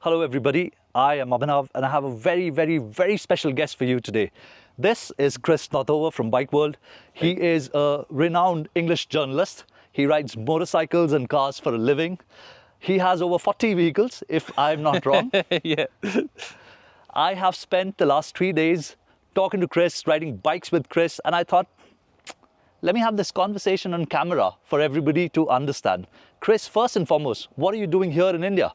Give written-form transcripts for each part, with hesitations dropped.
Hello everybody, I am Abhinav and I have a very special guest for you today. This is Chris Northover from Bike World. He is a renowned English journalist. He rides motorcycles and cars for a living. He has over 40 vehicles, if I'm not wrong. Yeah. I have spent the last 3 days talking to Chris, riding bikes with Chris, and I thought, let me have this conversation on camera for everybody to understand. Chris, first and foremost, what are you doing here in India?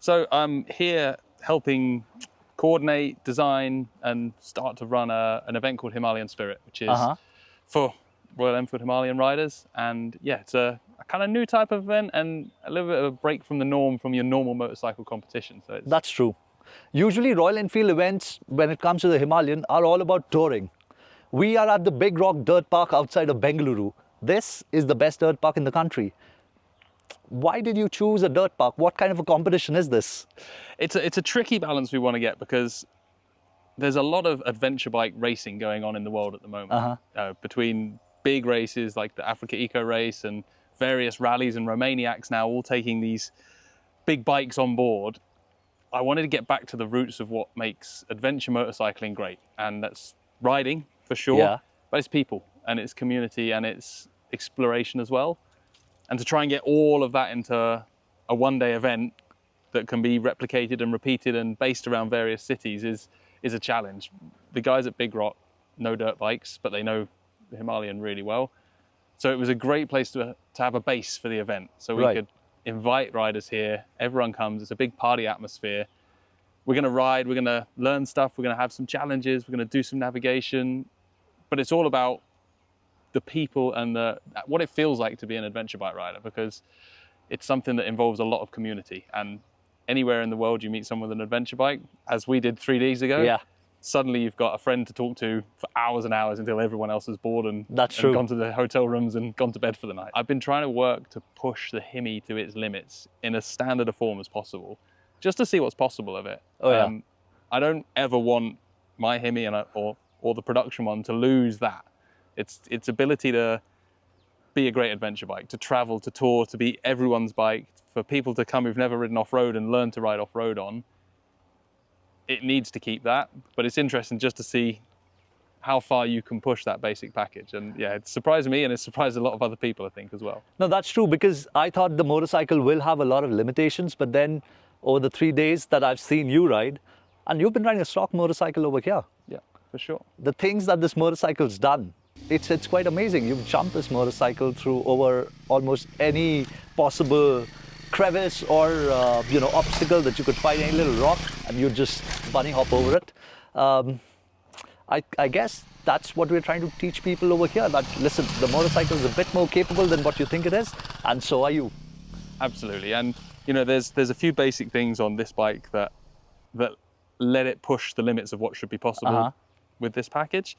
So I'm here helping coordinate, design, and start to run an event called Himalayan Spirit, which is for Royal Enflied Himalayan riders. And yeah, it's a kind of new type of event and a little bit of a break from the norm from your normal motorcycle competition. So That's true. Usually Royal Enfield events, when it comes to the Himalayan, are all about touring. We are at the Big Rock Dirt Park outside of Bengaluru. This is the best dirt park in the country. Why did you choose a dirt park? What kind of a competition is this? It's a tricky balance we want to get because there's a lot of adventure bike racing going on in the world at the moment. Between big races like the Africa Eco Race and various rallies and Romaniacs now all taking these big bikes on board. I wanted to get back to the roots of what makes adventure motorcycling great, and that's riding for sure, but it's people and it's community and it's exploration as well. And to try and get all of that into a one-day event that can be replicated and repeated and based around various cities is a challenge. The guys at Big Rock know dirt bikes, but they know the Himalayan really well. So it was a great place to have a base for the event. So we could invite riders here, everyone comes, it's a big party atmosphere. We're gonna ride, we're gonna learn stuff, we're gonna have some challenges, we're gonna do some navigation, but it's all about the people and what it feels like to be an adventure bike rider, because it's something that involves a lot of community. And anywhere in the world you meet someone with an adventure bike, as we did 3 days ago, suddenly you've got a friend to talk to for hours and hours until everyone else is bored and gone to their hotel rooms and gone to bed for the night. I've been trying to work to push the Himi to its limits in as standard a form as possible, just to see what's possible of it. I don't ever want my Himi or the production one to lose that. Its ability to be a great adventure bike, to travel, to tour, to be everyone's bike, for people to come who've never ridden off-road and learn to ride off-road on. It needs to keep that, but it's interesting just to see how far you can push that basic package. And yeah, it surprised me and it surprised a lot of other people, I think, as well. No, that's true, because I thought the motorcycle will have a lot of limitations, but then over the 3 days that I've seen you ride, and you've been riding a stock motorcycle over here. Yeah, for sure. The things that this motorcycle's done, it's quite amazing. You've jumped this motorcycle through over almost any possible crevice or obstacle that you could find, any little rock, and you just bunny hop over it. I guess that's what we're trying to teach people over here, that listen, the motorcycle is a bit more capable than what you think it is, and so are you. Absolutely. And there's a few basic things on this bike that let it push the limits of what should be possible with this package.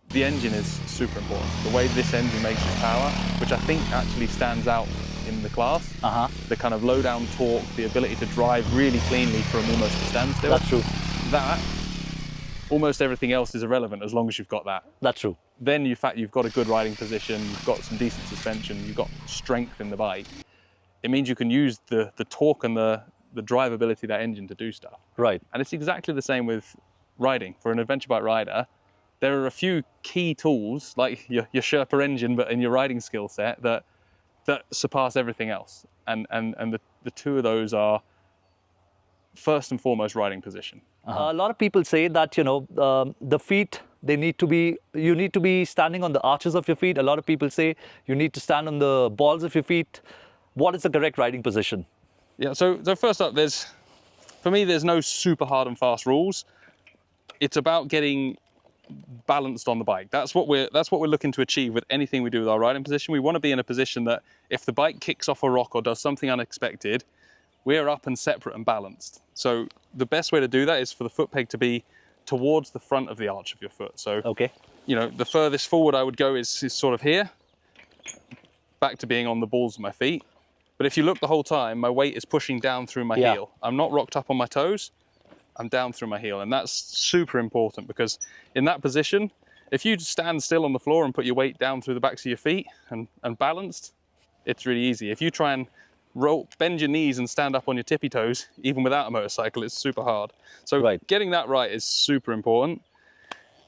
The engine is super important. The way this engine makes its power, which I think actually stands out in the class. The kind of low down torque, the ability to drive really cleanly from almost a standstill. That's true. That, almost everything else is irrelevant as long as you've got that. That's true. Then you've got a good riding position, you've got some decent suspension, you've got strength in the bike. It means you can use the torque and the drivability of that engine to do stuff. Right. And it's exactly the same with riding. For an adventure bike rider, there are a few key tools, like your Sherpa engine, but in your riding skill set, that surpass everything else. And the two of those are, first and foremost, riding position. A lot of people say that, the feet, you need to be standing on the arches of your feet. A lot of people say you need to stand on the balls of your feet. What is the correct riding position? Yeah, so first up, for me, there's no super hard and fast rules. It's about getting balanced on the bike. That's what we're looking to achieve with anything we do with our riding position. We want to be in a position that if the bike kicks off a rock or does something unexpected, we're up and separate and balanced. So the best way to do that is for the foot peg to be towards the front of the arch of your foot. So the furthest forward I would go is sort of here, back to being on the balls of my feet. But if you look the whole time, my weight is pushing down through my heel. I'm not rocked up on my toes. I'm down through my heel, and that's super important, because in that position, if you stand still on the floor and put your weight down through the backs of your feet and balanced, it's really easy. If you try and bend your knees and stand up on your tippy toes, even without a motorcycle. It's super hard. So getting that right is super important.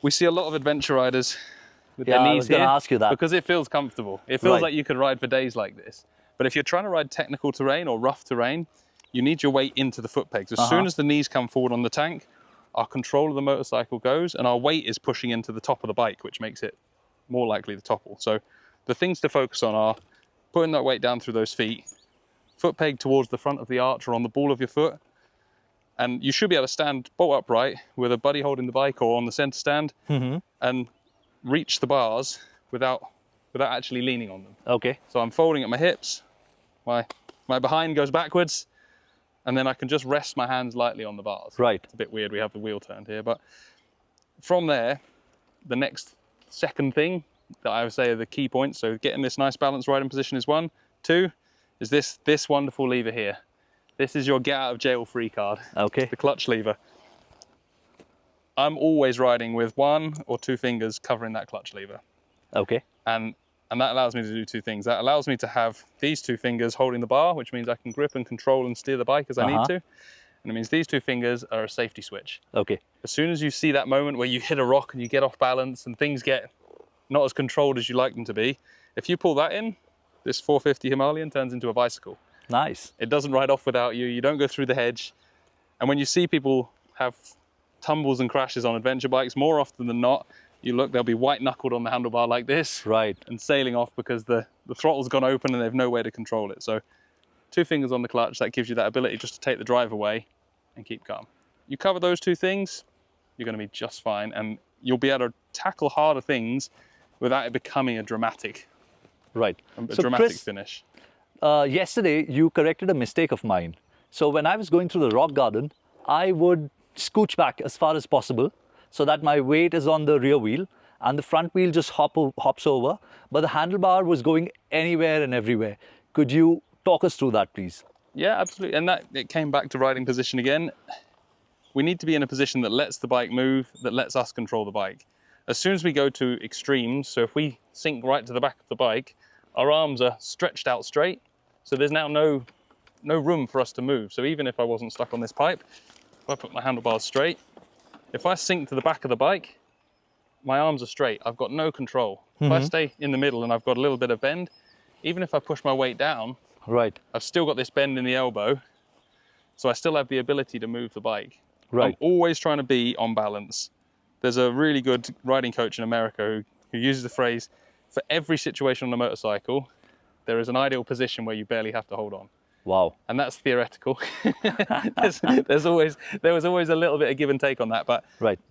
We see a lot of adventure riders with their I knees was going to here ask you that. because it feels comfortable. It feels like you could ride for days like this. But if you're trying to ride technical terrain or rough terrain, you need your weight into the foot pegs. As soon as the knees come forward on the tank, our control of the motorcycle goes and our weight is pushing into the top of the bike, which makes it more likely to topple. So the things to focus on are putting that weight down through those feet, foot peg towards the front of the arch or on the ball of your foot, and you should be able to stand bolt upright with a buddy holding the bike or on the center stand and reach the bars without actually leaning on them. Okay. So I'm folding at my hips, my behind goes backwards, and then I can just rest my hands lightly on the bars. Right. It's a bit weird, we have the wheel turned here, but from there, the next second thing that I would say are the key points. So getting this nice balanced riding position is 1. 2 is this wonderful lever here. This is your get out of jail free card. Okay. It's the clutch lever. I'm always riding with 1 or 2 fingers covering that clutch lever. Okay. And that allows me to do 2 things. That allows me to have these 2 fingers holding the bar, which means I can grip and control and steer the bike as I need to. And it means these 2 fingers are a safety switch. Okay. As soon as you see that moment where you hit a rock and you get off balance and things get not as controlled as you like them to be, if you pull that in, this 450 Himalayan turns into a bicycle. Nice. It doesn't ride off without you. You don't go through the hedge. And when you see people have tumbles and crashes on adventure bikes, more often than not, you look, they'll be white knuckled on the handlebar like this. Right. And sailing off because the throttle's gone open and they've no way to control it. So 2 fingers on the clutch, that gives you that ability just to take the drive away and keep calm. You cover those 2 things, you're going to be just fine, and you'll be able to tackle harder things without it becoming a dramatic, Chris, finish. Yesterday, you corrected a mistake of mine. So when I was going through the rock garden, I would scooch back as far as possible so that my weight is on the rear wheel and the front wheel just hops over, but the handlebar was going anywhere and everywhere. Could you talk us through that, please? Yeah, absolutely. And it came back to riding position again. We need to be in a position that lets the bike move, that lets us control the bike. As soon as we go to extremes, so if we sink right to the back of the bike, our arms are stretched out straight, so there's now no room for us to move. So even if I wasn't stuck on this pipe, if I put my handlebars straight, if I sink to the back of the bike, my arms are straight. I've got no control. If I stay in the middle and I've got a little bit of bend, even if I push my weight down, I've still got this bend in the elbow, so I still have the ability to move the bike. I'm always trying to be on balance. There's a really good riding coach in America who uses the phrase, for every situation on a motorcycle, there is an ideal position where you barely have to hold on. Wow. And that's theoretical. there was always a little bit of give and take on that, but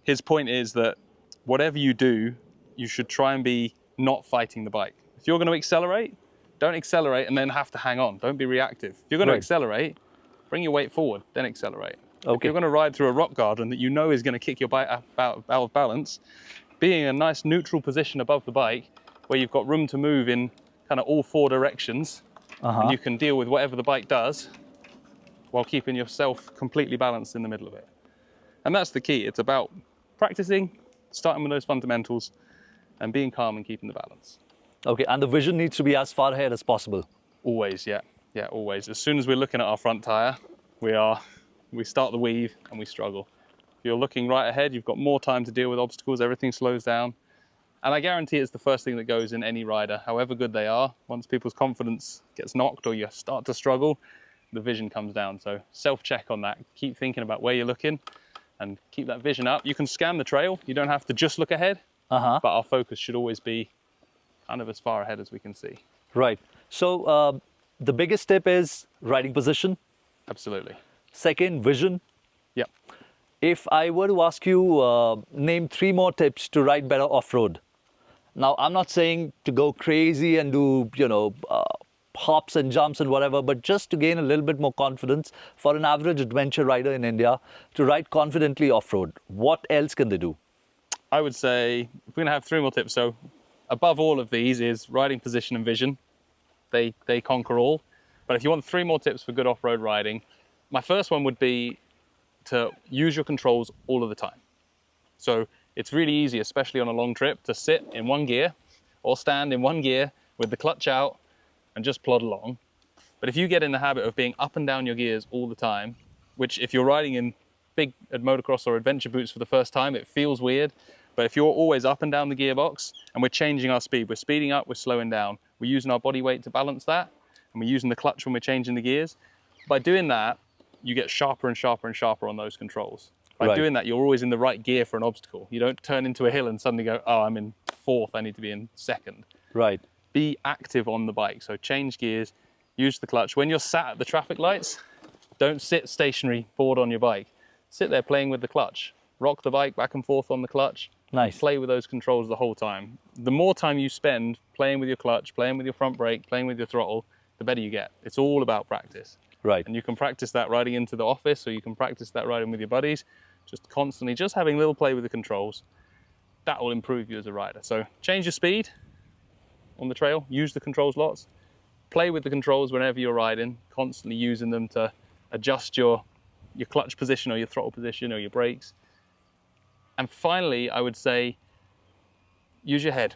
his point is that whatever you do, you should try and be not fighting the bike. If you're going to accelerate, don't accelerate and then have to hang on. Don't be reactive. If you're going to accelerate, bring your weight forward, then accelerate. If you're going to ride through a rock garden that you know is going to kick your bike out of balance, being in a nice neutral position above the bike where you've got room to move in kind of all 4 directions, and you can deal with whatever the bike does while keeping yourself completely balanced in the middle of it. And that's the key. It's about practicing, starting with those fundamentals, and being calm and keeping the balance. Okay, and the vision needs to be as far ahead as possible. Always, yeah, always. As soon as we're looking at our front tire, we start the weave and we struggle. If you're looking right ahead, you've got more time to deal with obstacles, everything slows down. And I guarantee it's the first thing that goes in any rider, however good they are. Once people's confidence gets knocked or you start to struggle, the vision comes down. So self-check on that. Keep thinking about where you're looking and keep that vision up. You can scan the trail. You don't have to just look ahead, but our focus should always be kind of as far ahead as we can see. Right. So the biggest tip is riding position. Absolutely. Second, vision. Yep. If I were to ask you, name 3 more tips to ride better off-road. Now, I'm not saying to go crazy and do, hops and jumps and whatever, but just to gain a little bit more confidence for an average adventure rider in India to ride confidently off-road. What else can they do? I would say we're going to have 3 more tips. So above all of these is riding position and vision. They conquer all. But if you want 3 more tips for good off-road riding, my first one would be to use your controls all of the time. So it's really easy, especially on a long trip, to sit in 1 gear or stand in 1 gear with the clutch out and just plod along. But if you get in the habit of being up and down your gears all the time, which if you're riding in big motocross or adventure boots for the first time, it feels weird. But if you're always up and down the gearbox and we're changing our speed, we're speeding up, we're slowing down, we're using our body weight to balance that, and we're using the clutch when we're changing the gears. By doing that, you get sharper and sharper and sharper on those controls. By doing that, you're always in the right gear for an obstacle. You don't turn into a hill and suddenly go, oh, I'm in fourth, I need to be in second. Right. Be active on the bike. So change gears, use the clutch. When you're sat at the traffic lights, don't sit stationary bored on your bike. Sit there playing with the clutch. Rock the bike back and forth on the clutch. Nice. Play with those controls the whole time. The more time you spend playing with your clutch, playing with your front brake, playing with your throttle, the better you get. It's all about practice. Right. And you can practice that riding into the office, or you can practice that riding with your buddies, just constantly, just having a little play with the controls. That will improve you as a rider. So change your speed on the trail, use the controls lots, play with the controls whenever you're riding, constantly using them to adjust your clutch position or your throttle position or your brakes. And finally, I would say, use your head.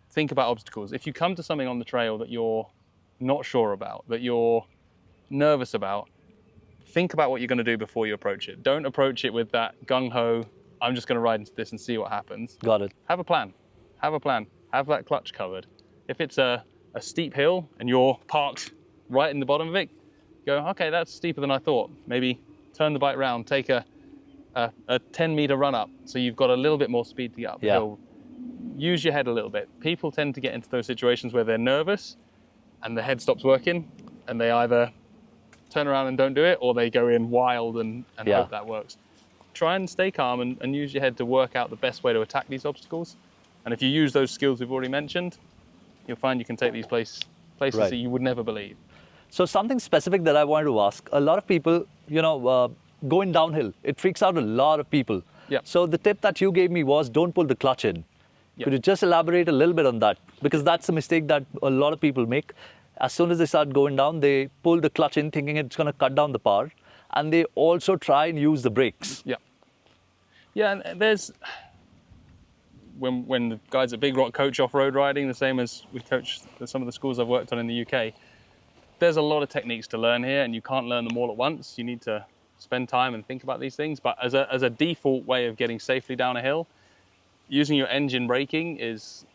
Think about obstacles. If you come to something on the trail that you're not sure about, that you're nervous about, think about what you're going to do before you approach it. Don't approach it with that gung-ho, I'm just going to ride into this and see what happens. Got it. Have a plan. Have a plan. Have that clutch covered. If it's a steep hill and you're parked right in the bottom of it, go, okay, that's steeper than I thought. Maybe turn the bike round, take a 10-meter run up, so you've got a little bit more speed to get up the hill. Use your head a little bit. People tend to get into those situations where they're nervous and the head stops working, and they either turn around and don't do it, or they go in wild and hope that works. Try and stay calm and use your head to work out the best way to attack these obstacles. And if you use those skills we've already mentioned, you'll find you can take these places that you would never believe. So something specific that I wanted to ask, a lot of people, going downhill, it freaks out a lot of people. Yeah. So the tip that you gave me was don't pull the clutch in. Could you just elaborate a little bit on that? Because that's a mistake that a lot of people make. As soon as they start going down, they pull the clutch in thinking it's going to cut down the power. And they also try and use the brakes. Yeah. Yeah, and there's, when the guys at Big Rock coach off-road riding, the same as we coach some of the schools I've worked on in the UK, there's a lot of techniques to learn here, and you can't learn them all at once. You need to spend time and think about these things. But as a default way of getting safely down a hill, using your engine braking is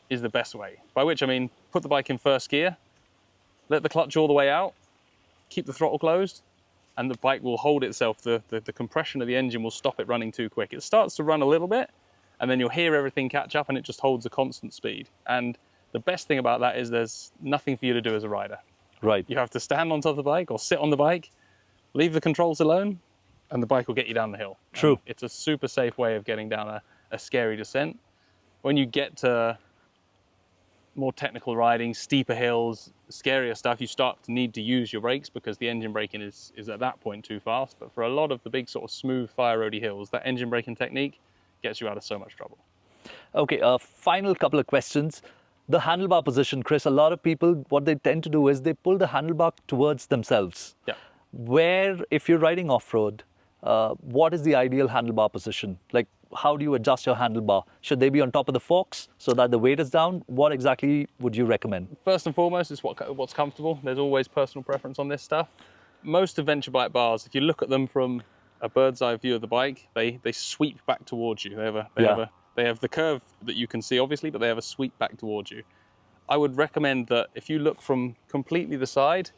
the best way. By which I mean, put the bike in first gear, let the clutch all the way out, keep the throttle closed, and the bike will hold itself. The compression of the engine will stop it running too quick. It starts to run a little bit, and then you'll hear everything catch up, and it just holds a constant speed. And the best thing about that is there's nothing for you to do as a rider. Right. You have to stand on top of the bike or sit on the bike, leave the controls alone, and the bike will get you down the hill. True. And it's a super safe way of getting down a scary descent. When you get to more technical riding, steeper hills, scarier stuff, you start to need to use your brakes because the engine braking is at that point too fast. But for a lot of the big sort of smooth fire roady hills, that engine braking technique gets you out of so much trouble. Okay, final couple of questions. The handlebar position, Chris, a lot of people, what they tend to do is they pull the handlebar towards themselves. Yeah. Where, if you're riding off-road, what is the ideal handlebar position? Like, how do you adjust your handlebar? Should they be on top of the forks so that the weight is down? What exactly would you recommend? First and foremost, it's what's comfortable. There's always personal preference on this stuff. Most adventure bike bars, if you look at them from a bird's eye view of the bike, they sweep back towards you. They have the curve that you can see, obviously, but they have a sweep back towards you. I would recommend that if you look from completely the side,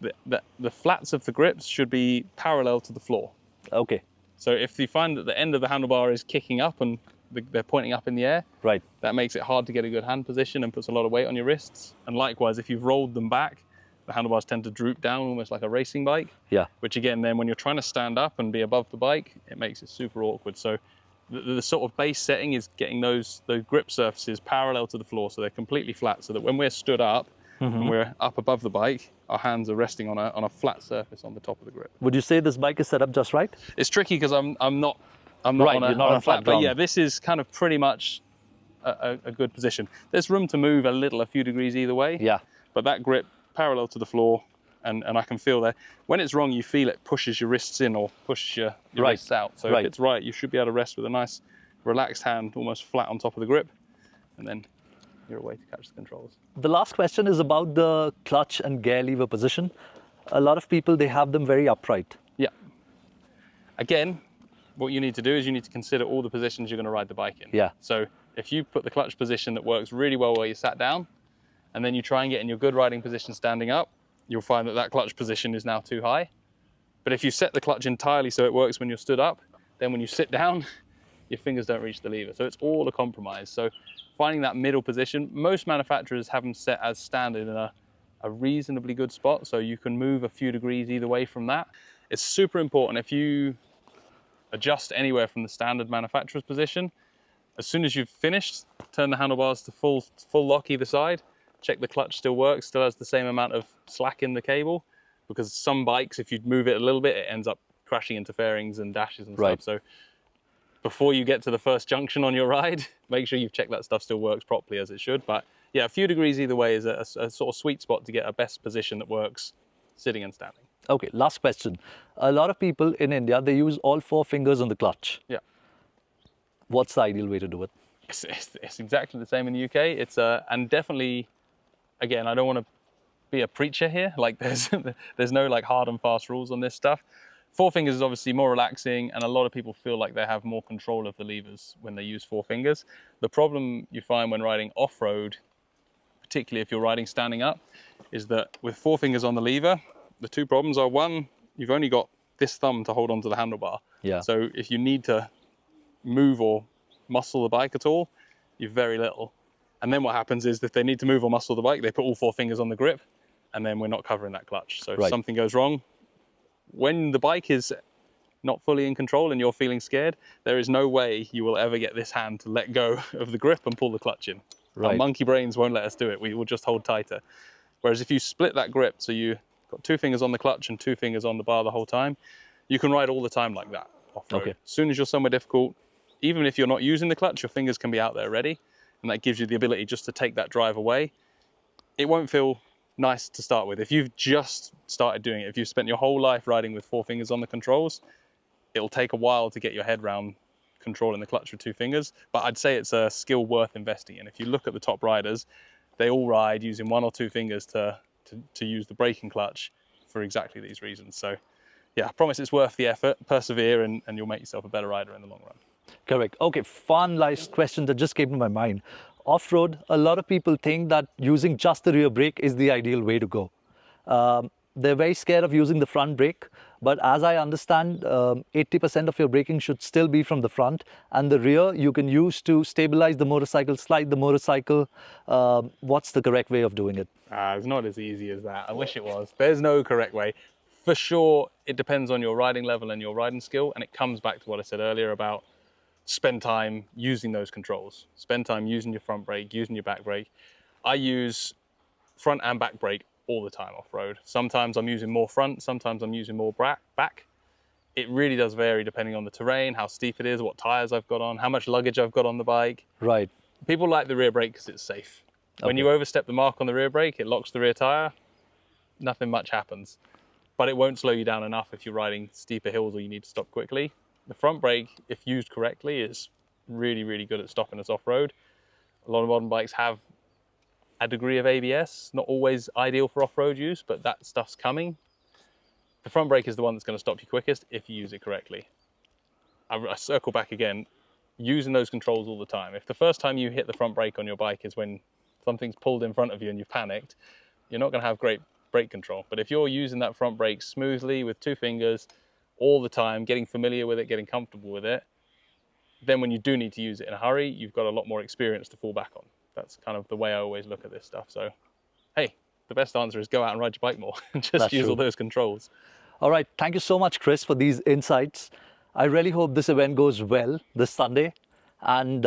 the flats of the grips should be parallel to the floor. Okay. So if you find that the end of the handlebar is kicking up and they're pointing up in the air, right, that makes it hard to get a good hand position and puts a lot of weight on your wrists. And likewise, if you've rolled them back, the handlebars tend to droop down almost like a racing bike. Yeah. Which again, then when you're trying to stand up and be above the bike, it makes it super awkward. So the sort of base setting is getting those grip surfaces parallel to the floor, so they're completely flat, so that when we're stood up and we're up above the bike, our hands are resting on a flat surface on the top of the grip. Would you say this bike is set up just right? It's tricky because I'm not right, on a flat, ground. but yeah, this is kind of pretty much a good position. There's room to move a few degrees either way. Yeah. But that grip parallel to the floor, and I can feel there. When it's wrong, you feel it pushes your wrists in or pushes your wrists out. So if it's right, you should be able to rest with a nice relaxed hand, almost flat on top of the grip, and then you're away to catch the controls. The last question is about the clutch and gear lever position. A lot of people, they have them very upright. Yeah. Again, what you need to do is you need to consider all the positions you're going to ride the bike in. Yeah. So if you put the clutch position that works really well where you sat down, and then you try and get in your good riding position standing up, you'll find that that clutch position is now too high. But if you set the clutch entirely so it works when you're stood up, then when you sit down, your fingers don't reach the lever. So it's all a compromise. So finding that middle position, most manufacturers have them set as standard in a reasonably good spot, so you can move a few degrees either way from that. It's super important. If you adjust anywhere from the standard manufacturer's position, as soon as you've finished, turn the handlebars to full lock either side, check the clutch still works, still has the same amount of slack in the cable, because some bikes, if you move it a little bit, it ends up crashing into fairings and dashes and stuff. So before you get to the first junction on your ride, make sure you've checked that stuff still works properly as it should. But yeah, a few degrees either way is a sort of sweet spot to get a best position that works sitting and standing. Okay, last question. A lot of people in India, they use all 4 fingers on the clutch. Yeah. What's the ideal way to do it? It's exactly the same in the UK. It's and definitely, again, I don't want to be a preacher here. Like there's no like hard and fast rules on this stuff. 4 fingers is obviously more relaxing, and a lot of people feel like they have more control of the levers when they use 4 fingers. The problem you find when riding off-road, particularly if you're riding standing up, is that with 4 fingers on the lever, the 2 problems are, one, you've only got this thumb to hold onto the handlebar. Yeah. So if you need to move or muscle the bike at all, you've very little. And then what happens is if they need to move or muscle the bike, they put all 4 fingers on the grip, and then we're not covering that clutch. So if something goes wrong, when the bike is not fully in control and you're feeling scared, there is no way you will ever get this hand to let go of the grip and pull the clutch in. Our monkey brains won't let us do it. We will just hold tighter. Whereas if you split that grip, so you've got 2 fingers on the clutch and 2 fingers on the bar the whole time, you can ride all the time like that off-road. Okay. As soon as you're somewhere difficult, even if you're not using the clutch, your fingers can be out there ready, and that gives you the ability just to take that drive away. It won't feel nice to start with. If you've just started doing it, if you've spent your whole life riding with 4 fingers on the controls, it'll take a while to get your head around controlling the clutch with 2 fingers. But I'd say it's a skill worth investing in. If you look at the top riders, they all ride using 1 or 2 fingers to use the braking clutch for exactly these reasons. So yeah, I promise it's worth the effort. Persevere, and you'll make yourself a better rider in the long run. Correct. Okay, fun last question that just came to my mind. Off-road, a lot of people think that using just the rear brake is the ideal way to go. They're very scared of using the front brake, but as I understand, 80% of your braking should still be from the front, and the rear you can use to stabilize the motorcycle, slide the motorcycle. What's the correct way of doing it? It's not as easy as that. I wish it was. There's no correct way. For sure, it depends on your riding level and your riding skill, and it comes back to what I said earlier about spend time using those controls. Spend time using your front brake, using your back brake. I use front and back brake all the time off-road. Sometimes I'm using more front, sometimes I'm using more back. It really does vary depending on the terrain, how steep it is, what tires I've got on, how much luggage I've got on the bike. Right. People like the rear brake because it's safe. When you overstep the mark on the rear brake, it locks the rear tire, nothing much happens. But it won't slow you down enough if you're riding steeper hills or you need to stop quickly. The front brake, if used correctly, is really, really good at stopping us off-road. A lot of modern bikes have a degree of ABS, not always ideal for off-road use, but that stuff's coming. The front brake is the one that's going to stop you quickest if you use it correctly. I circle back again, using those controls all the time. If the first time you hit the front brake on your bike is when something's pulled in front of you and you've panicked, you're not going to have great brake control. But if you're using that front brake smoothly with 2 fingers, all the time, getting familiar with it, getting comfortable with it, then when you do need to use it in a hurry, you've got a lot more experience to fall back on. That's kind of the way I always look at this stuff. So, hey, the best answer is go out and ride your bike more and just use all those controls. All right, thank you so much, Chris, for these insights. I really hope this event goes well this Sunday. And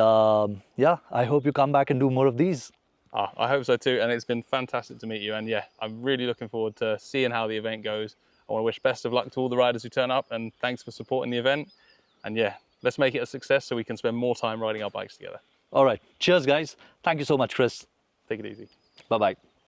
yeah, I hope you come back and do more of these. I hope so too, and it's been fantastic to meet you. And yeah, I'm really looking forward to seeing how the event goes. I want to wish best of luck to all the riders who turn up, and thanks for supporting the event. And yeah, let's make it a success so we can spend more time riding our bikes together. All right. Cheers, guys. Thank you so much, Chris. Take it easy. Bye-bye.